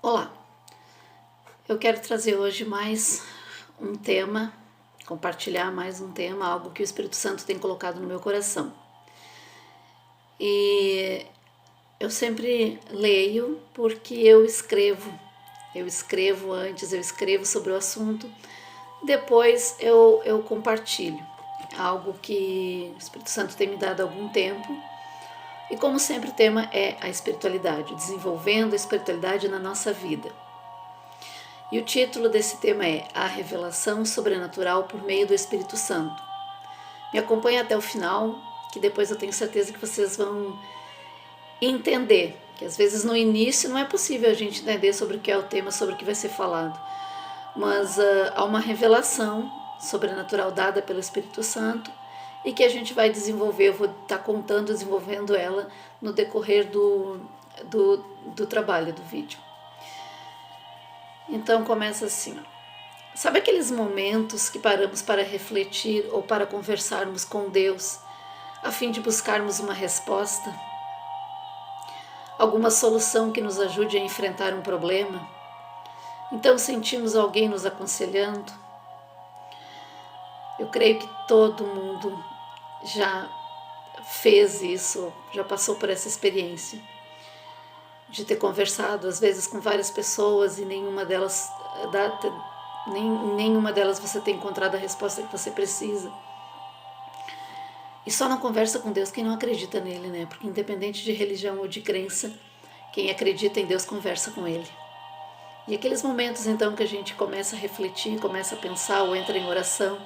Olá, eu quero trazer hoje mais um tema, compartilhar mais um tema, algo que o Espírito Santo tem colocado no meu coração. E eu sempre leio porque eu escrevo antes, eu escrevo sobre o assunto, depois eu compartilho, algo que o Espírito Santo tem me dado há algum tempo. E como sempre o tema é a espiritualidade, desenvolvendo a espiritualidade na nossa vida. E o título desse tema é A Revelação Sobrenatural por Meio do Espírito Santo. Me acompanhe até o final, que depois eu tenho certeza que vocês vão entender, que às vezes no início não é possível a gente entender sobre o que é o tema, sobre o que vai ser falado, mas há uma revelação sobrenatural dada pelo Espírito Santo e que a gente vai desenvolver, eu vou estar contando, desenvolvendo ela no decorrer do trabalho do vídeo. Então começa assim, sabe aqueles momentos que paramos para refletir ou para conversarmos com Deus a fim de buscarmos uma resposta? Alguma solução que nos ajude a enfrentar um problema? Então sentimos alguém nos aconselhando? Eu creio que todo mundo já fez isso, já passou por essa experiência de ter conversado às vezes com várias pessoas e nenhuma delas você tem encontrado a resposta que você precisa. E só não conversa com Deus quem não acredita nele, né? Porque independente de religião ou de crença, quem acredita em Deus conversa com ele. E aqueles momentos então que a gente começa a refletir, começa a pensar ou entra em oração,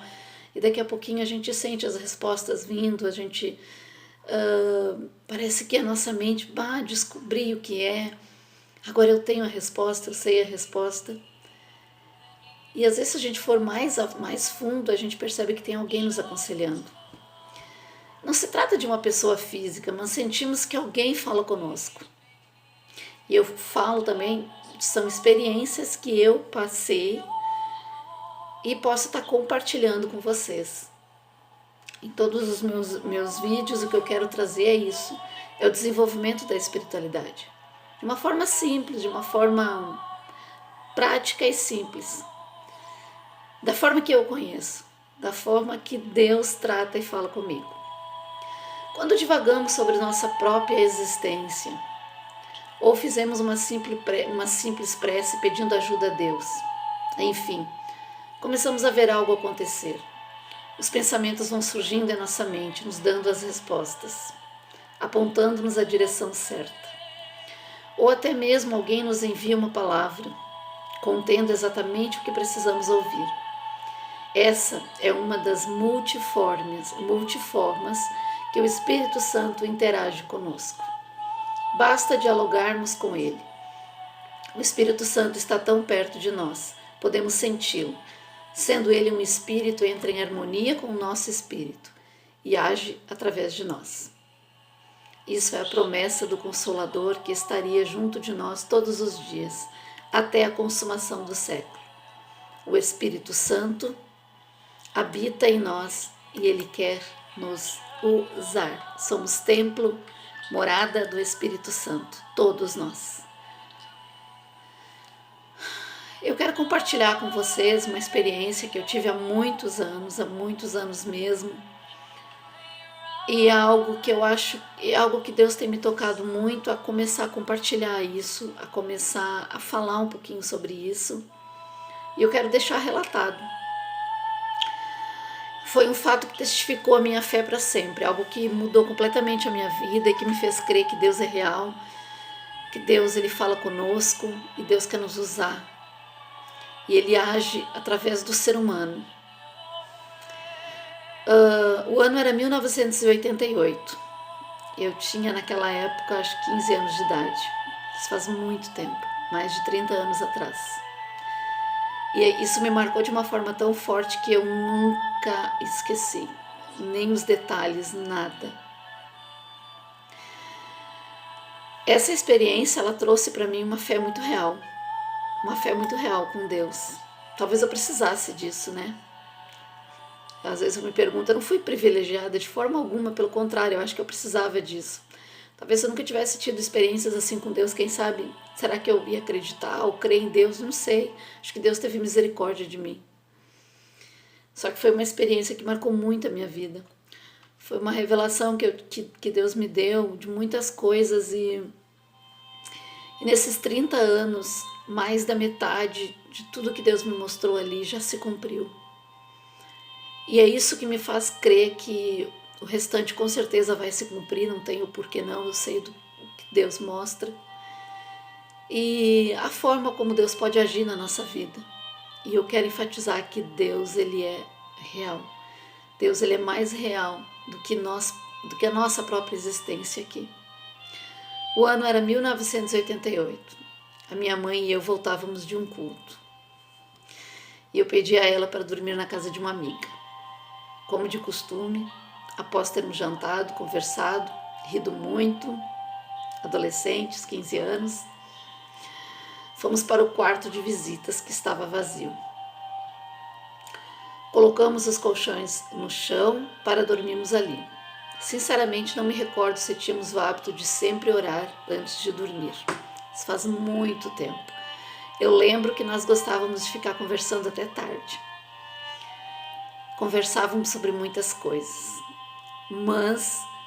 e daqui a pouquinho a gente sente as respostas vindo, a gente parece que a nossa mente, descobri o que é, agora eu tenho a resposta, eu sei a resposta. E às vezes se a gente for mais fundo, a gente percebe que tem alguém nos aconselhando. Não se trata de uma pessoa física, mas sentimos que alguém fala conosco. E eu falo também, são experiências que eu passei e posso estar compartilhando com vocês. Em todos os meus vídeos, o que eu quero trazer é isso, é o desenvolvimento da espiritualidade. De uma forma simples, de uma forma prática e simples. Da forma que eu conheço, da forma que Deus trata e fala comigo. Quando divagamos sobre nossa própria existência, ou fizemos uma simples prece pedindo ajuda a Deus, enfim, começamos a ver algo acontecer. Os pensamentos vão surgindo em nossa mente, nos dando as respostas, apontando-nos a direção certa. Ou até mesmo alguém nos envia uma palavra, contendo exatamente o que precisamos ouvir. Essa é uma das multiformas que o Espírito Santo interage conosco. Basta dialogarmos com Ele. O Espírito Santo está tão perto de nós, podemos senti-lo. Sendo Ele um Espírito, entra em harmonia com o nosso Espírito e age através de nós. Isso é a promessa do Consolador que estaria junto de nós todos os dias, até a consumação do século. O Espírito Santo habita em nós e Ele quer nos usar. Somos templo, morada do Espírito Santo, todos nós. Eu quero compartilhar com vocês uma experiência que eu tive há muitos anos mesmo, e é algo que eu acho, é algo que Deus tem me tocado muito a começar a compartilhar isso, a começar a falar um pouquinho sobre isso, e eu quero deixar relatado. Foi um fato que testificou a minha fé para sempre, algo que mudou completamente a minha vida e que me fez crer que Deus é real, que Deus ele fala conosco e Deus quer nos usar. E Ele age através do ser humano. O ano era 1988. Eu tinha naquela época, acho que 15 anos de idade. Isso faz muito tempo, mais de 30 anos atrás. E isso me marcou de uma forma tão forte que eu nunca esqueci. Nem os detalhes, nada. Essa experiência, ela trouxe para mim uma fé muito real. Uma fé muito real com Deus. Talvez eu precisasse disso, né? Às vezes eu me pergunto, eu não fui privilegiada de forma alguma, pelo contrário, eu acho que eu precisava disso. Talvez se eu nunca tivesse tido experiências assim com Deus, quem sabe, será que eu ia acreditar ou crer em Deus? Não sei. Acho que Deus teve misericórdia de mim. Só que foi uma experiência que marcou muito a minha vida. Foi uma revelação que Deus me deu de muitas coisas e nesses 30 anos, mais da metade de tudo que Deus me mostrou ali já se cumpriu. E é isso que me faz crer que o restante com certeza vai se cumprir, não tenho porquê não, eu sei do que Deus mostra. E a forma como Deus pode agir na nossa vida. E eu quero enfatizar que Deus, Ele é real. Deus, Ele é mais real do que a nossa própria existência aqui. O ano era 1988. A minha mãe e eu voltávamos de um culto. E eu pedi a ela para dormir na casa de uma amiga. Como de costume, após termos jantado, conversado, rido muito, adolescentes, 15 anos, fomos para o quarto de visitas que estava vazio. Colocamos os colchões no chão para dormirmos ali. Sinceramente, não me recordo se tínhamos o hábito de sempre orar antes de dormir. Isso faz muito tempo. Eu lembro que nós gostávamos de ficar conversando até tarde. Conversávamos sobre muitas coisas,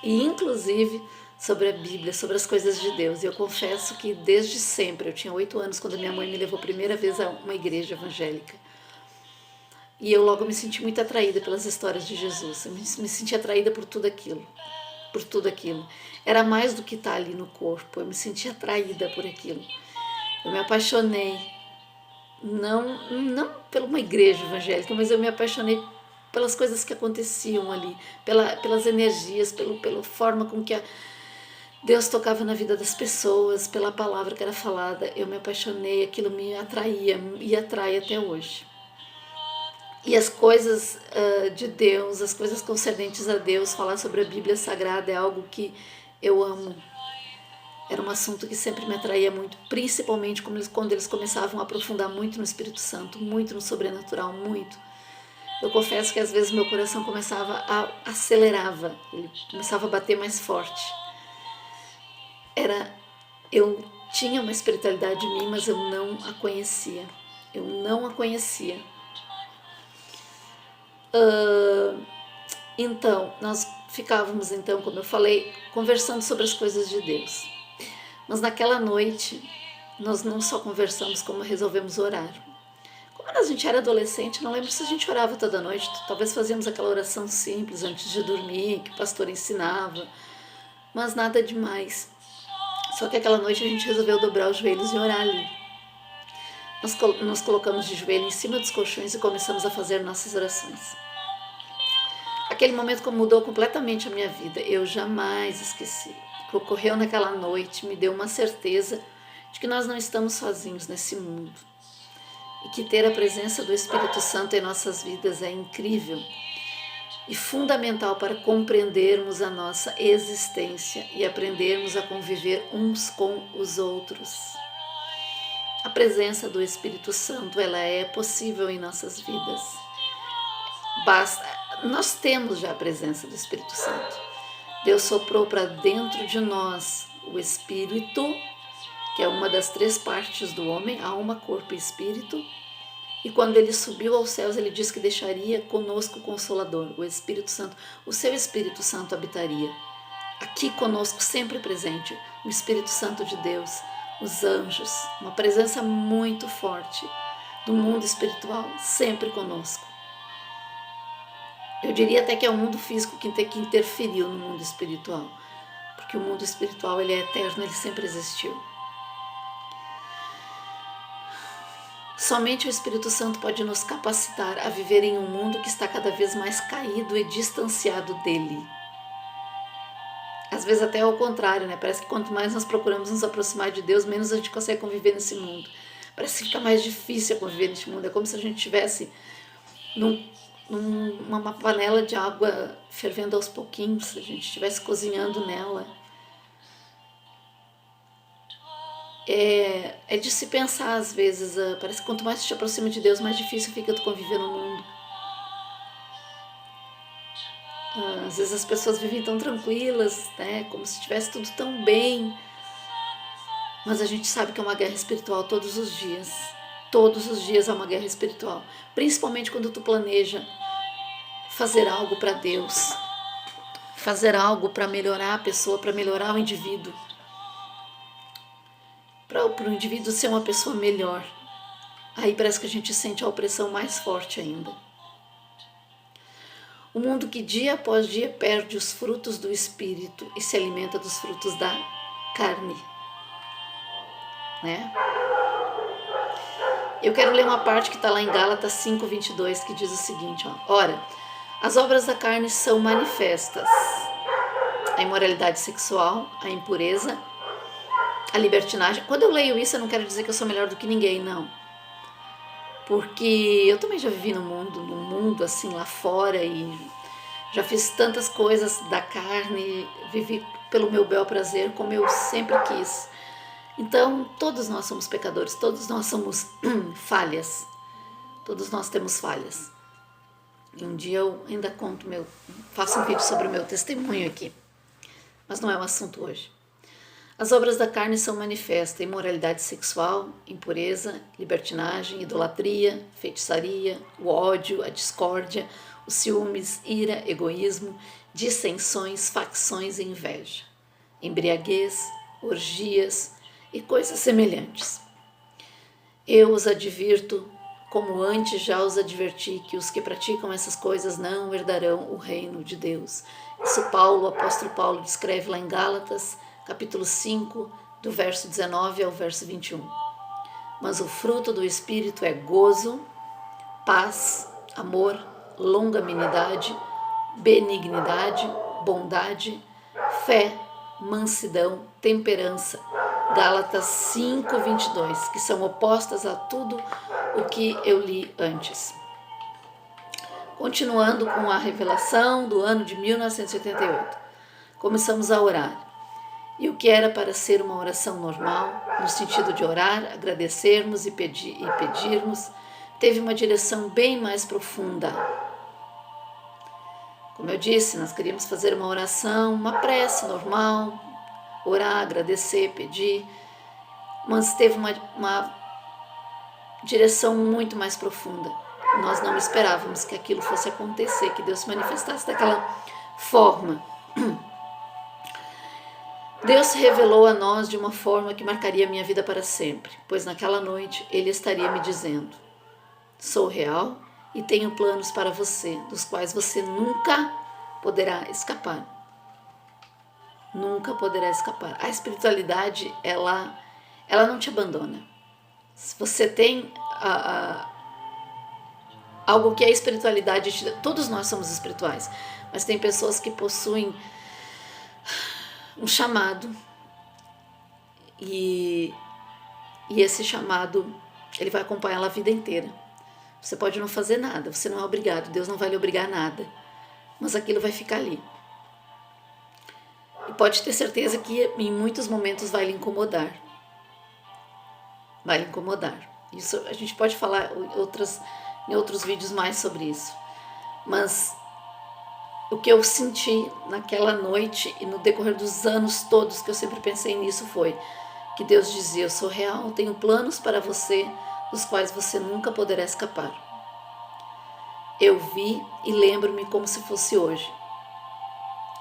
inclusive sobre a Bíblia, sobre as coisas de Deus. E eu confesso que desde sempre, eu tinha 8 anos quando minha mãe me levou a primeira vez a uma igreja evangélica. E eu logo me senti muito atraída pelas histórias de Jesus. Eu me senti atraída por tudo aquilo. Por tudo aquilo. Era mais do que estar ali no corpo. Eu me senti atraída por aquilo. Eu me apaixonei. Não por uma igreja evangélica, mas eu me apaixonei pelas coisas que aconteciam ali. Pelas energias, pela forma com que Deus tocava na vida das pessoas, pela palavra que era falada. Eu me apaixonei, aquilo me atraía e atrai até hoje. E as coisas de Deus, as coisas concernentes a Deus, falar sobre a Bíblia Sagrada é algo que eu amo. Era um assunto que sempre me atraía muito, principalmente quando eles começavam a aprofundar muito no Espírito Santo, muito no sobrenatural, muito. Eu confesso que às vezes meu coração acelerava, ele começava a bater mais forte. Eu tinha uma espiritualidade em mim, mas eu não a conhecia. Eu não a conhecia. Então, nós ficávamos, então, como eu falei, conversando sobre as coisas de Deus. Mas naquela noite, nós não só conversamos, como resolvemos orar. Como a gente era adolescente, não lembro se a gente orava toda noite, talvez fazíamos aquela oração simples antes de dormir, que o pastor ensinava, mas nada demais. Só que aquela noite a gente resolveu dobrar os joelhos e orar ali. Nós nos colocamos de joelho em cima dos colchões e começamos a fazer nossas orações. Aquele momento mudou completamente a minha vida. Eu jamais esqueci. O que ocorreu naquela noite me deu uma certeza de que nós não estamos sozinhos nesse mundo. E que ter a presença do Espírito Santo em nossas vidas é incrível e fundamental para compreendermos a nossa existência e aprendermos a conviver uns com os outros. A presença do Espírito Santo, ela é possível em nossas vidas. Nós temos já a presença do Espírito Santo. Deus soprou para dentro de nós o Espírito, que é uma das 3 partes do homem, alma, corpo e espírito. E quando ele subiu aos céus, ele disse que deixaria conosco o Consolador, o Espírito Santo. O seu Espírito Santo habitaria aqui conosco, sempre presente, o Espírito Santo de Deus, os anjos, uma presença muito forte do mundo espiritual, sempre conosco. Eu diria até que é o mundo físico que interferiu no mundo espiritual, porque o mundo espiritual, ele é eterno, ele sempre existiu. Somente o Espírito Santo pode nos capacitar a viver em um mundo que está cada vez mais caído e distanciado dele. Às vezes até ao contrário, né? Parece que quanto mais nós procuramos nos aproximar de Deus, menos a gente consegue conviver nesse mundo. Parece que fica mais difícil conviver nesse mundo. É como se a gente estivesse numa panela de água fervendo aos pouquinhos, se a gente estivesse cozinhando nela. É de se pensar às vezes, parece que quanto mais tu te aproxima de Deus, mais difícil fica tu conviver no mundo. Às vezes as pessoas vivem tão tranquilas, né? Como se estivesse tudo tão bem. Mas a gente sabe que é uma guerra espiritual todos os dias. Todos os dias é uma guerra espiritual. Principalmente quando tu planeja fazer algo para Deus. Fazer algo para melhorar a pessoa, para melhorar o indivíduo. Para o indivíduo ser uma pessoa melhor. Aí parece que a gente sente a opressão mais forte ainda. O mundo que dia após dia perde os frutos do Espírito e se alimenta dos frutos da carne. Né? Eu quero ler uma parte que está lá em Gálatas 5:22, que diz o seguinte, ó, ora, as obras da carne são manifestas, a imoralidade sexual, a impureza, a libertinagem. Quando eu leio isso, eu não quero dizer que eu sou melhor do que ninguém, não. Porque eu também já vivi no mundo assim lá fora, e já fiz tantas coisas da carne, vivi pelo meu bel prazer, como eu sempre quis. Então, todos nós somos pecadores, todos nós somos falhas, todos nós temos falhas. E um dia eu ainda faço um vídeo sobre o meu testemunho aqui, mas não é o assunto hoje. As obras da carne são manifestas: imoralidade sexual, impureza, libertinagem, idolatria, feitiçaria, o ódio, a discórdia, os ciúmes, ira, egoísmo, dissensões, facções e inveja, embriaguez, orgias e coisas semelhantes. Eu os advirto, como antes já os adverti, que os que praticam essas coisas não herdarão o reino de Deus. Isso o apóstolo Paulo descreve lá em Gálatas, capítulo 5, do verso 19 ao verso 21. Mas o fruto do Espírito é gozo, paz, amor, longanimidade, benignidade, bondade, fé, mansidão, temperança. Gálatas 5:22, que são opostas a tudo o que eu li antes. Continuando com a revelação do ano de 1988, começamos a orar. E o que era para ser uma oração normal, no sentido de orar, agradecermos e pedirmos, teve uma direção bem mais profunda. Como eu disse, nós queríamos fazer uma oração, uma prece normal, orar, agradecer, pedir, mas teve uma direção muito mais profunda. Nós não esperávamos que aquilo fosse acontecer, que Deus se manifestasse daquela forma. Deus se revelou a nós de uma forma que marcaria a minha vida para sempre, pois naquela noite Ele estaria me dizendo: sou real e tenho planos para você, dos quais você nunca poderá escapar. Nunca poderá escapar. A espiritualidade, ela não te abandona. Se você tem algo que a espiritualidade te dá, todos nós somos espirituais, mas tem pessoas que possuem um chamado, e esse chamado, ele vai acompanhá-la a vida inteira. Você pode não fazer nada, você não é obrigado, Deus não vai lhe obrigar a nada, mas aquilo vai ficar ali. E pode ter certeza que em muitos momentos vai lhe incomodar. Vai lhe incomodar. Isso a gente pode falar em outros vídeos mais sobre isso. Mas o que eu senti naquela noite e no decorrer dos anos todos que eu sempre pensei nisso foi que Deus dizia: eu sou real, tenho planos para você, dos quais você nunca poderá escapar. Eu vi e lembro-me como se fosse hoje.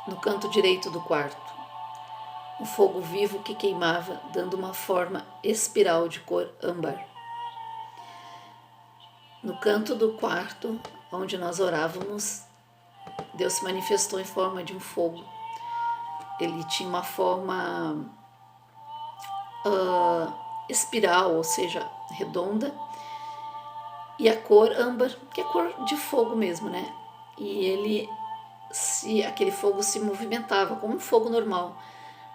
No canto direito do quarto, um fogo vivo que queimava, dando uma forma espiral de cor âmbar. No canto do quarto, onde nós orávamos, Deus se manifestou em forma de um fogo. Ele tinha uma forma espiral, ou seja, redonda, e a cor âmbar, que é cor de fogo mesmo, né? E aquele fogo se movimentava como um fogo normal,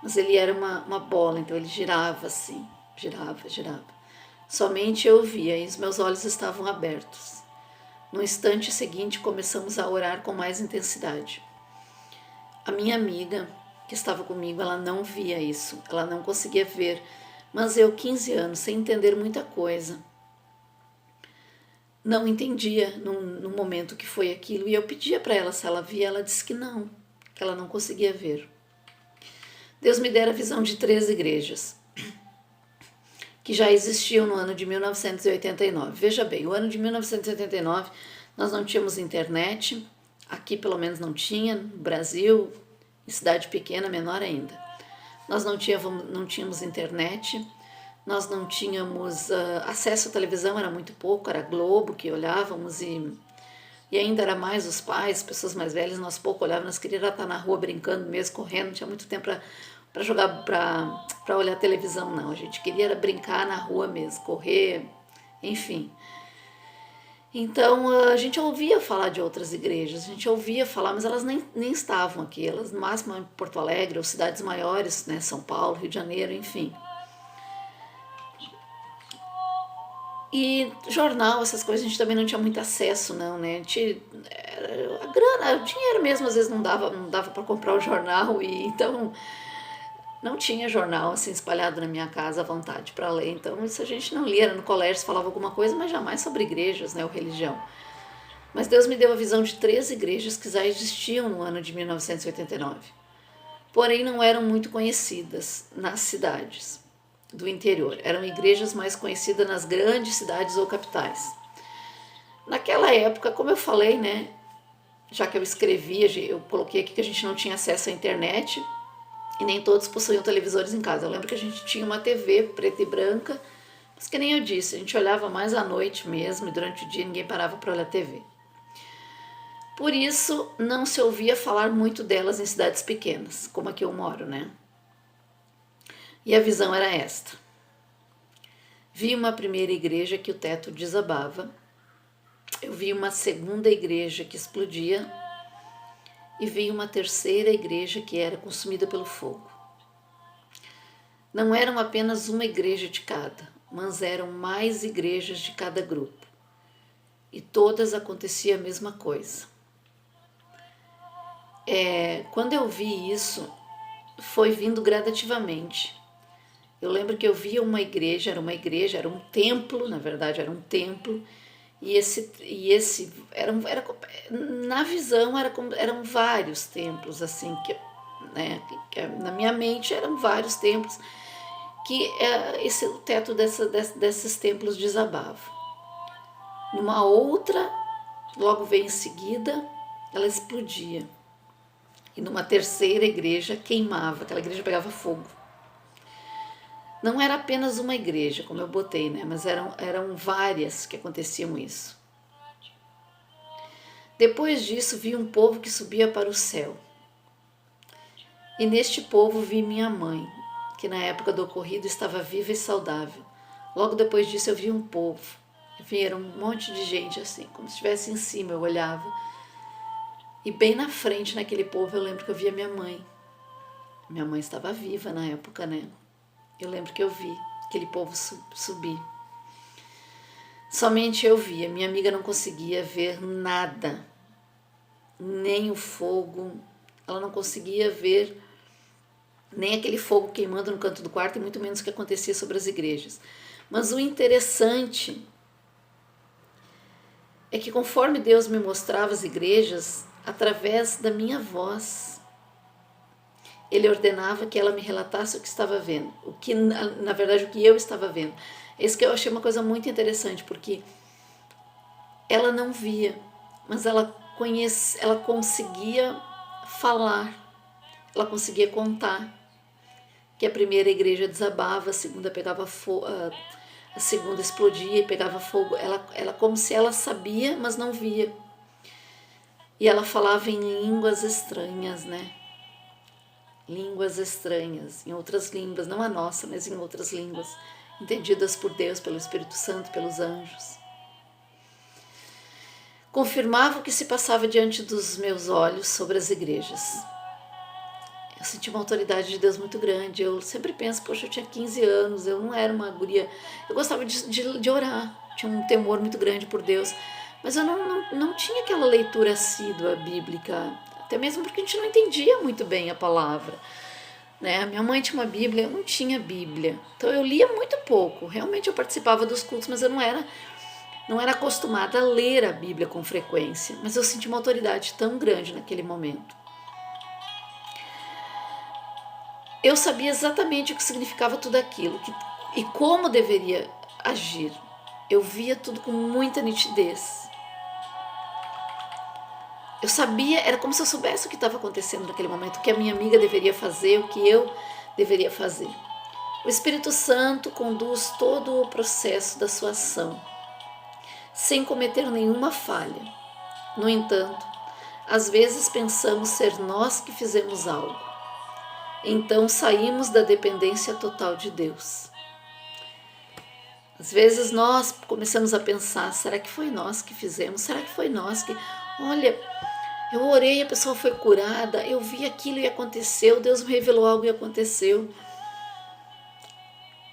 mas ele era uma bola, então ele girava assim, girava. Somente eu via e os meus olhos estavam abertos. No instante seguinte, começamos a orar com mais intensidade. A minha amiga, que estava comigo, ela não via isso, ela não conseguia ver, mas eu, 15 anos, sem entender muita coisa, não entendia no momento que foi aquilo, e eu pedia para ela se ela via, ela disse que ela não conseguia ver. Deus me dera a visão de 3 igrejas que já existiam no ano de 1989. Veja bem, o ano de 1989 nós não tínhamos internet, aqui pelo menos não tinha, no Brasil, em cidade pequena, menor ainda. Nós não tínhamos internet, nós não tínhamos acesso à televisão, era muito pouco, era Globo que olhávamos e ainda era mais os pais, pessoas mais velhas, nós pouco olhávamos, nós queríamos estar na rua brincando mesmo, correndo, não tinha muito tempo para jogar, para olhar televisão, não. A gente queria era brincar na rua mesmo, correr, enfim. Então a gente ouvia falar de outras igrejas, a gente ouvia falar, mas elas nem estavam aqui, elas no máximo em Porto Alegre ou cidades maiores, né, São Paulo, Rio de Janeiro, enfim. E jornal, essas coisas, a gente também não tinha muito acesso, não, né? A grana, o dinheiro mesmo às vezes não dava para comprar o jornal, e então não tinha jornal assim espalhado na minha casa à vontade para ler. Então isso a gente não lia, era no colégio, se falava alguma coisa, mas jamais sobre igrejas, né, ou religião. Mas Deus me deu a visão de 3 igrejas que já existiam no ano de 1989, porém não eram muito conhecidas nas cidades do interior. Eram igrejas mais conhecidas nas grandes cidades ou capitais. Naquela época, como eu falei, né, já que eu escrevia, eu coloquei aqui que a gente não tinha acesso à internet e nem todos possuíam televisores em casa. Eu lembro que a gente tinha uma TV preta e branca, mas que nem eu disse, a gente olhava mais à noite mesmo, e durante o dia ninguém parava para olhar TV. Por isso, não se ouvia falar muito delas em cidades pequenas, como aqui eu moro, né? E a visão era esta. Vi uma primeira igreja que o teto desabava, eu vi uma segunda igreja que explodia e vi uma terceira igreja que era consumida pelo fogo. Não eram apenas uma igreja de cada, mas eram mais igrejas de cada grupo. E todas acontecia a mesma coisa. Quando eu vi isso, foi vindo gradativamente. Eu lembro que eu via uma igreja, era um templo, na verdade era um templo, e na visão eram vários templos, assim, que na minha mente eram vários templos, que o teto desses templos desabava. Numa outra, logo veio em seguida, ela explodia. E numa terceira igreja queimava, aquela igreja pegava fogo. Não era apenas uma igreja, como eu botei, né? Mas eram várias que aconteciam isso. Depois disso, vi um povo que subia para o céu. E neste povo vi minha mãe, que na época do ocorrido estava viva e saudável. Logo depois disso, eu vi um povo. Era um monte de gente assim, como se estivesse em cima, eu olhava. E bem na frente, naquele povo, eu lembro que eu via minha mãe. Minha mãe estava viva na época, né? Eu lembro que eu vi aquele povo subir. Somente eu via, minha amiga não conseguia ver nada, nem o fogo, ela não conseguia ver nem aquele fogo queimando no canto do quarto e muito menos o que acontecia sobre as igrejas. Mas o interessante é que conforme Deus me mostrava as igrejas, através da minha voz, Ele ordenava que ela me relatasse o que estava vendo, na verdade o que eu estava vendo. Isso que eu achei uma coisa muito interessante, porque ela não via, mas ela conseguia falar, ela conseguia contar que a primeira igreja desabava, a segunda pegava fogo, a segunda explodia e pegava fogo. Ela como se ela sabia, mas não via. E ela falava em línguas estranhas, né? Línguas estranhas, em outras línguas, não a nossa, mas em outras línguas, entendidas por Deus, pelo Espírito Santo, pelos anjos. Confirmava o que se passava diante dos meus olhos sobre as igrejas. Eu senti uma autoridade de Deus muito grande. Eu sempre penso, poxa, eu tinha 15 anos, eu não era uma guria. Eu gostava de orar, tinha um temor muito grande por Deus, mas eu não tinha aquela leitura assídua bíblica, até mesmo porque a gente não entendia muito bem a palavra. Né? Minha mãe tinha uma Bíblia, eu não tinha Bíblia. Então eu lia muito pouco. Realmente eu participava dos cultos, mas eu não era não era acostumada a ler a Bíblia com frequência, mas eu senti uma autoridade tão grande naquele momento. Eu sabia exatamente o que significava tudo aquilo e como deveria agir. Eu via tudo com muita nitidez. Eu sabia, era como se eu soubesse o que estava acontecendo naquele momento, o que a minha amiga deveria fazer, o que eu deveria fazer. O Espírito Santo conduz todo o processo da sua ação, sem cometer nenhuma falha. No entanto, às vezes pensamos ser nós que fizemos algo. Então saímos da dependência total de Deus. Às vezes nós começamos a pensar, será que foi nós que fizemos? Será que foi nós que... Olha, eu orei, a pessoa foi curada, eu vi aquilo e aconteceu, Deus me revelou algo e aconteceu.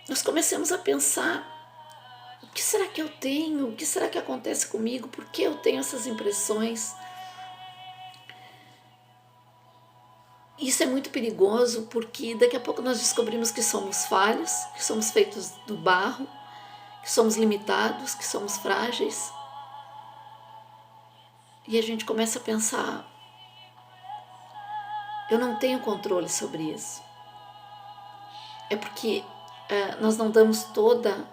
Nós começamos a pensar, o que será que eu tenho? O que será que acontece comigo? Por que eu tenho essas impressões? Isso é muito perigoso porque daqui a pouco nós descobrimos que somos falhos, que somos feitos do barro, que somos limitados, que somos frágeis. E a gente começa a pensar, eu não tenho controle sobre isso. É porque nós não damos toda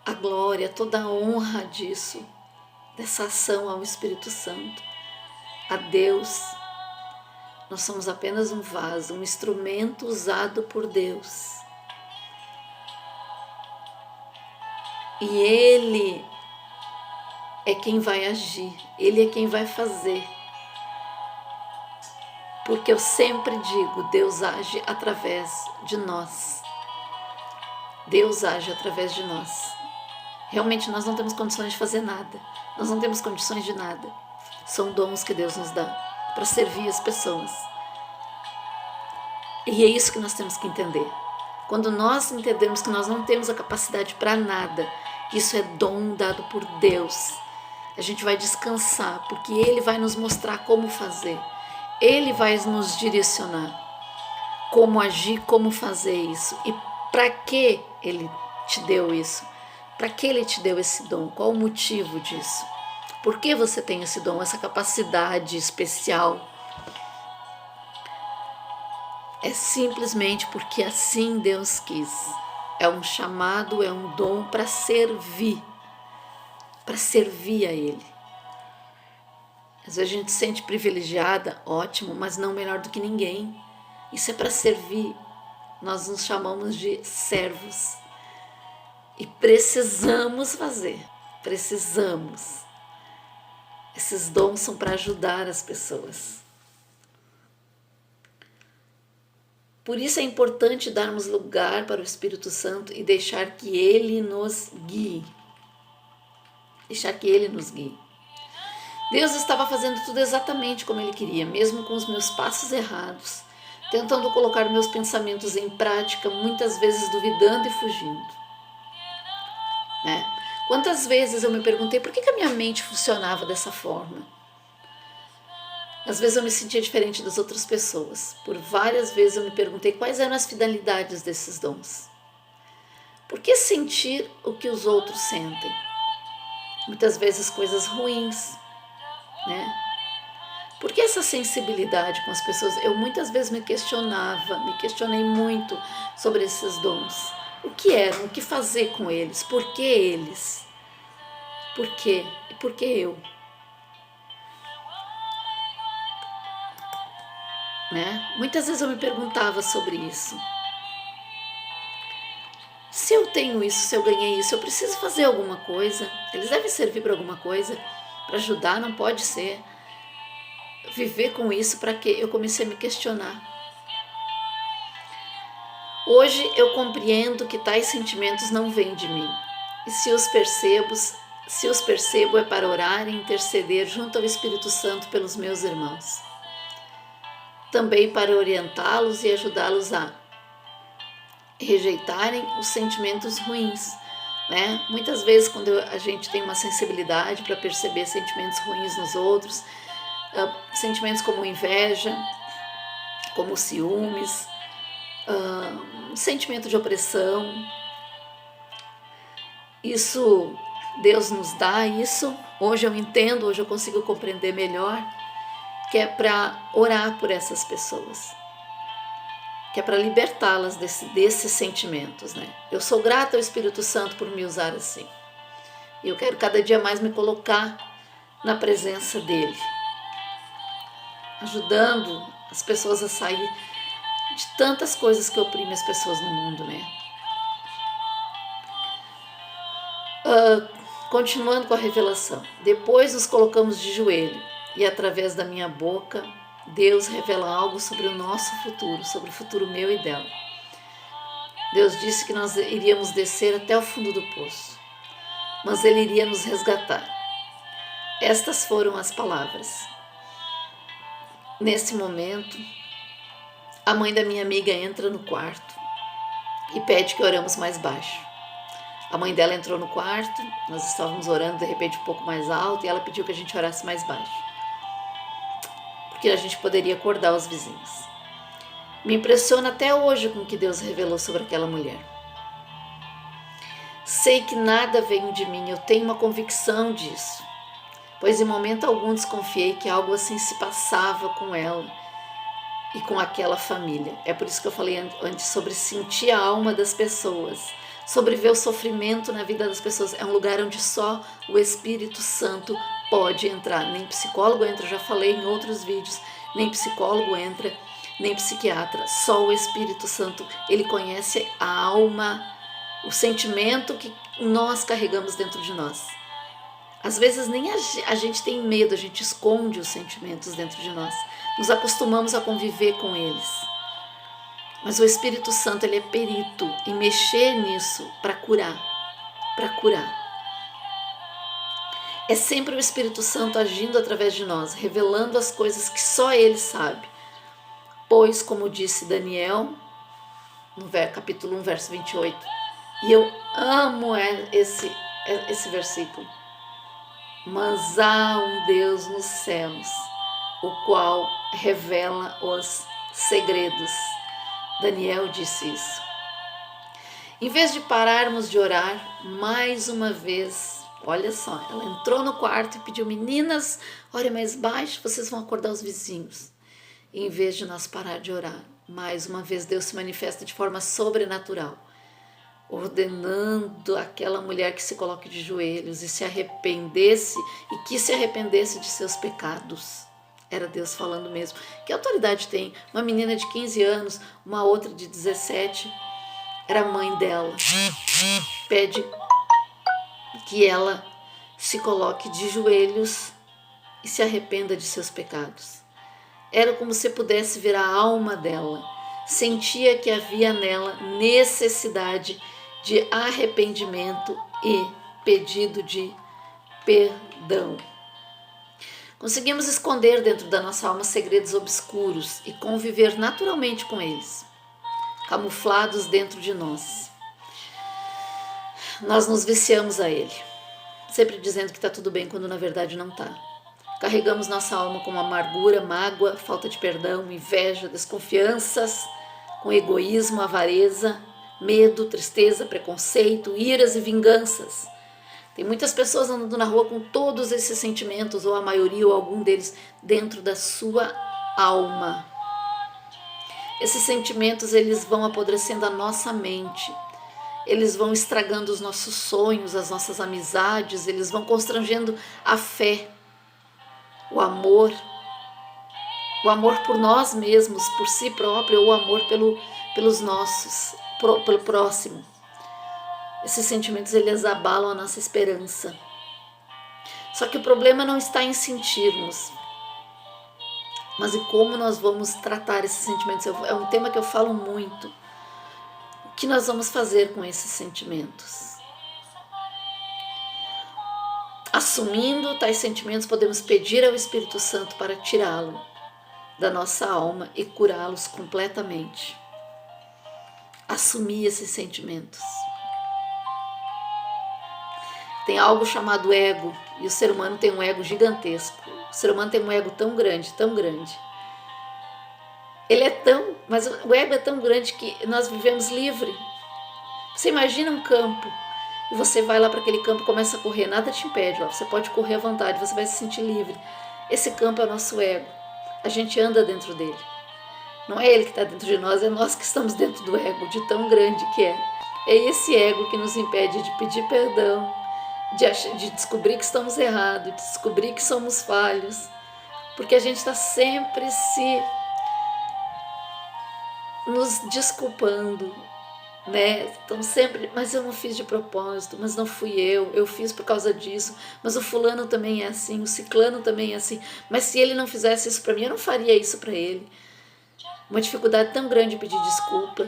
a glória, toda a honra disso, dessa ação ao Espírito Santo, a Deus. Nós somos apenas um vaso, um instrumento usado por Deus. E Ele é quem vai agir, Ele é quem vai fazer. Porque eu sempre digo, Deus age através de nós. Deus age através de nós. Realmente nós não temos condições de fazer nada. Nós não temos condições de nada. São dons que Deus nos dá para servir as pessoas. E é isso que nós temos que entender. Quando nós entendemos que nós não temos a capacidade para nada, isso é dom dado por Deus, a gente vai descansar, porque Ele vai nos mostrar como fazer. Ele vai nos direcionar como agir, como fazer isso. E para que Ele te deu isso? Para que Ele te deu esse dom? Qual o motivo disso? Por que você tem esse dom, essa capacidade especial? É simplesmente porque assim Deus quis. É um chamado, é um dom para servir a Ele. Às vezes a gente se sente privilegiada, ótimo, mas não melhor do que ninguém. Isso é para servir. Nós nos chamamos de servos. E precisamos fazer. Precisamos. Esses dons são para ajudar as pessoas. Por isso é importante darmos lugar para o Espírito Santo e deixar que Ele nos guie. Deixar que Ele nos guie. Deus estava fazendo tudo exatamente como Ele queria, mesmo com os meus passos errados, tentando colocar meus pensamentos em prática, muitas vezes duvidando e fugindo. Né? Quantas vezes eu me perguntei por que a minha mente funcionava dessa forma? Às vezes eu me sentia diferente das outras pessoas. Por várias vezes eu me perguntei quais eram as finalidades desses dons. Por que sentir o que os outros sentem? Muitas vezes coisas ruins, né? Por que essa sensibilidade com as pessoas? Eu muitas vezes me questionei muito sobre esses dons. O que eram? O que fazer com eles? Por que eles? Por quê? E por que eu? Né? Muitas vezes eu me perguntava sobre isso. Se eu tenho isso, se eu ganhei isso, eu preciso fazer alguma coisa. Eles devem servir para alguma coisa, para ajudar, não pode ser. Viver com isso, para quê? Eu comecei a me questionar. Hoje eu compreendo que tais sentimentos não vêm de mim. E se os percebo é para orar e interceder junto ao Espírito Santo pelos meus irmãos. Também para orientá-los e ajudá-los a rejeitarem os sentimentos ruins. Né? Muitas vezes quando a gente tem uma sensibilidade para perceber sentimentos ruins nos outros, sentimentos como inveja, como ciúmes, sentimento de opressão, isso Deus nos dá isso. Hoje eu entendo, hoje eu consigo compreender melhor, que é para orar por essas pessoas, que é para libertá-las desses sentimentos, né? Eu sou grata ao Espírito Santo por me usar assim. E eu quero cada dia mais me colocar na presença dele, ajudando as pessoas a sair de tantas coisas que oprimem as pessoas no mundo, né? Continuando com a revelação. Depois nos colocamos de joelho e através da minha boca Deus revela algo sobre o nosso futuro, sobre o futuro meu e dela. Deus disse que nós iríamos descer até o fundo do poço, mas Ele iria nos resgatar. Estas foram as palavras. Nesse momento, a mãe da minha amiga entra no quarto e pede que oremos mais baixo. A mãe dela entrou no quarto, nós estávamos orando de repente um pouco mais alto e ela pediu que a gente orasse mais baixo, porque a gente poderia acordar os vizinhos. Me impressiona até hoje com o que Deus revelou sobre aquela mulher. Sei que nada veio de mim, eu tenho uma convicção disso, pois em momento algum desconfiei que algo assim se passava com ela e com aquela família. É por isso que eu falei antes sobre sentir a alma das pessoas, sobre ver o sofrimento na vida das pessoas. É um lugar onde só o Espírito Santo pode entrar. Nem psicólogo entra, já falei em outros vídeos, nem psicólogo entra, nem psiquiatra. Só o Espírito Santo, ele conhece a alma, o sentimento que nós carregamos dentro de nós. Às vezes nem a gente tem medo, a gente esconde os sentimentos dentro de nós. Nos acostumamos a conviver com eles. Mas o Espírito Santo, ele é perito em mexer nisso para curar, para curar. É sempre o Espírito Santo agindo através de nós, revelando as coisas que só Ele sabe. Pois, como disse Daniel, no capítulo 1, verso 28, e eu amo esse versículo, mas há um Deus nos céus, o qual revela os segredos. Daniel disse isso. Em vez de pararmos de orar, mais uma vez, olha só, ela entrou no quarto e pediu: meninas, orem mais baixo, vocês vão acordar os vizinhos. E em vez de nós parar de orar, mais uma vez Deus se manifesta de forma sobrenatural, ordenando àquela mulher que se coloque de joelhos e se arrependesse, e que se arrependesse de seus pecados. Era Deus falando mesmo. Que autoridade tem? Uma menina de 15 anos, uma outra de 17, era a mãe dela. Pede que ela se coloque de joelhos e se arrependa de seus pecados. Era como se pudesse ver a alma dela. Sentia que havia nela necessidade de arrependimento e pedido de perdão. Conseguimos esconder dentro da nossa alma segredos obscuros e conviver naturalmente com eles, camuflados dentro de nós. Nós nos viciamos a ele, sempre dizendo que está tudo bem quando na verdade não está. Carregamos nossa alma com amargura, mágoa, falta de perdão, inveja, desconfianças, com egoísmo, avareza, medo, tristeza, preconceito, iras e vinganças. Tem muitas pessoas andando na rua com todos esses sentimentos, ou a maioria ou algum deles, dentro da sua alma. Esses sentimentos, eles vão apodrecendo a nossa mente, eles vão estragando os nossos sonhos, as nossas amizades, eles vão constrangendo a fé, o amor por nós mesmos, por si próprio, ou o amor pelos nossos, pelo próximo. Esses sentimentos, eles abalam a nossa esperança. Só que o problema não está em sentirmos, mas em como nós vamos tratar esses sentimentos. É um tema que eu falo muito. O que nós vamos fazer com esses sentimentos? Assumindo tais sentimentos, podemos pedir ao Espírito Santo para tirá-lo da nossa alma e curá-los completamente. Assumir esses sentimentos. Tem algo chamado ego, e o ser humano tem um ego gigantesco. O ser humano tem um ego tão grande, tão grande. Mas o ego é tão grande que nós vivemos livre. Você imagina um campo e você vai lá para aquele campo e começa a correr, nada te impede, lá você pode correr à vontade, você vai se sentir livre. Esse campo é o nosso ego, a gente anda dentro dele. Não é ele que está dentro de nós, é nós que estamos dentro do ego, de tão grande que é. É esse ego que nos impede de pedir perdão, de descobrir que estamos errados, de descobrir que somos falhos, porque a gente está sempre nos desculpando, né? Então sempre, mas eu não fiz de propósito, mas não fui eu fiz por causa disso, mas o fulano também é assim, o ciclano também é assim, mas se ele não fizesse isso para mim, eu não faria isso para ele. Uma dificuldade tão grande de pedir desculpa,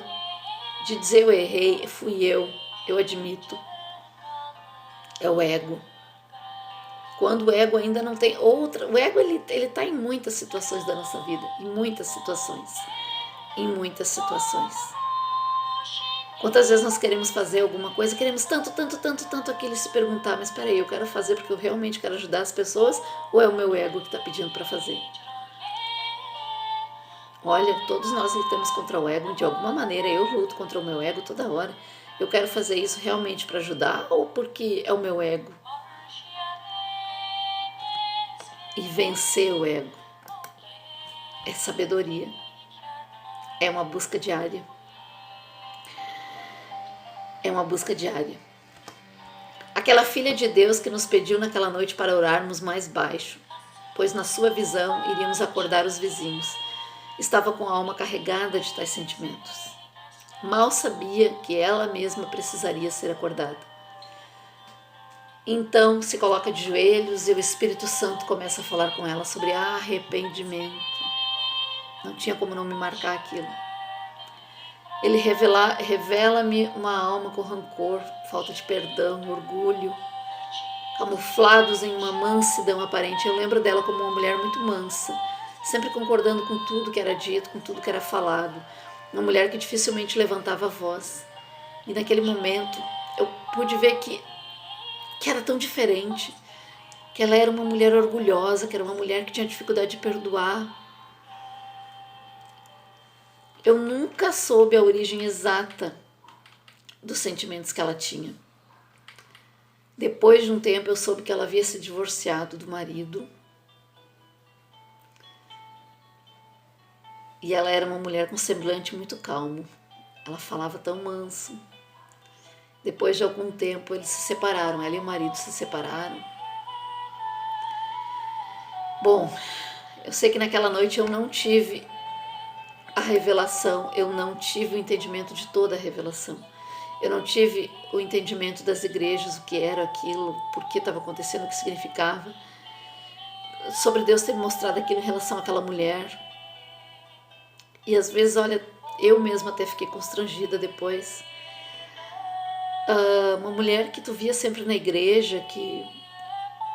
de dizer eu errei, fui eu admito. É o ego. Quando o ego ainda não tem outra, o ego ele está em muitas situações da nossa vida, em muitas situações. Quantas vezes nós queremos fazer alguma coisa, queremos tanto aquilo e se perguntar, mas espera aí, eu quero fazer porque eu realmente quero ajudar as pessoas ou é o meu ego que está pedindo para fazer? Olha, todos nós lutamos contra o ego de alguma maneira, eu luto contra o meu ego toda hora. Eu quero fazer isso realmente para ajudar ou porque é o meu ego? E vencer o ego é sabedoria, é uma busca diária. É uma busca diária. Aquela filha de Deus que nos pediu naquela noite para orarmos mais baixo, pois na sua visão iríamos acordar os vizinhos, estava com a alma carregada de tais sentimentos. Mal sabia que ela mesma precisaria ser acordada. Então se coloca de joelhos e o Espírito Santo começa a falar com ela sobre arrependimento. Não tinha como não me marcar aquilo. Ele revela-me uma alma com rancor, falta de perdão, orgulho, camuflados em uma mansidão aparente. Eu lembro dela como uma mulher muito mansa, sempre concordando com tudo que era dito, com tudo que era falado. Uma mulher que dificilmente levantava a voz. E naquele momento eu pude ver que era tão diferente, que ela era uma mulher orgulhosa, que era uma mulher que tinha dificuldade de perdoar. Eu nunca soube a origem exata dos sentimentos que ela tinha. Depois de um tempo eu soube que ela havia se divorciado do marido. E ela era uma mulher com semblante muito calmo. Ela falava tão manso. Depois de algum tempo eles se separaram, ela e o marido se separaram. Bom, eu sei que naquela noite eu não tive a revelação, eu não tive o entendimento de toda a revelação. Eu não tive o entendimento das igrejas, o que era aquilo, por que estava acontecendo, o que significava. Sobre Deus ter me mostrado aquilo em relação àquela mulher. E às vezes, olha, eu mesma até fiquei constrangida depois. Uma mulher que tu via sempre na igreja, que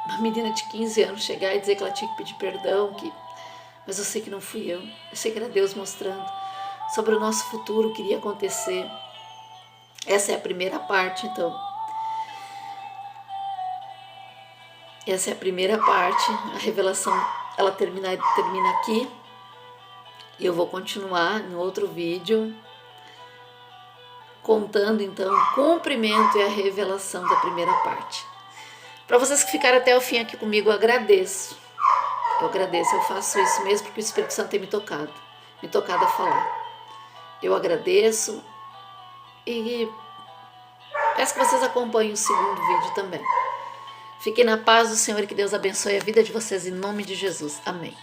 uma menina de 15 anos chegar e dizer que ela tinha que pedir perdão, mas eu sei que não fui eu sei que era Deus mostrando sobre o nosso futuro, o que iria acontecer. Essa é a primeira parte, então. Essa é a primeira parte, a revelação, ela termina aqui. E eu vou continuar no outro vídeo, contando então o cumprimento e a revelação da primeira parte. Para vocês que ficaram até o fim aqui comigo, eu agradeço. Eu faço isso mesmo porque o Espírito Santo tem me tocado a falar. Eu agradeço e peço que vocês acompanhem o segundo vídeo também. Fiquem na paz do Senhor e que Deus abençoe a vida de vocês em nome de Jesus. Amém.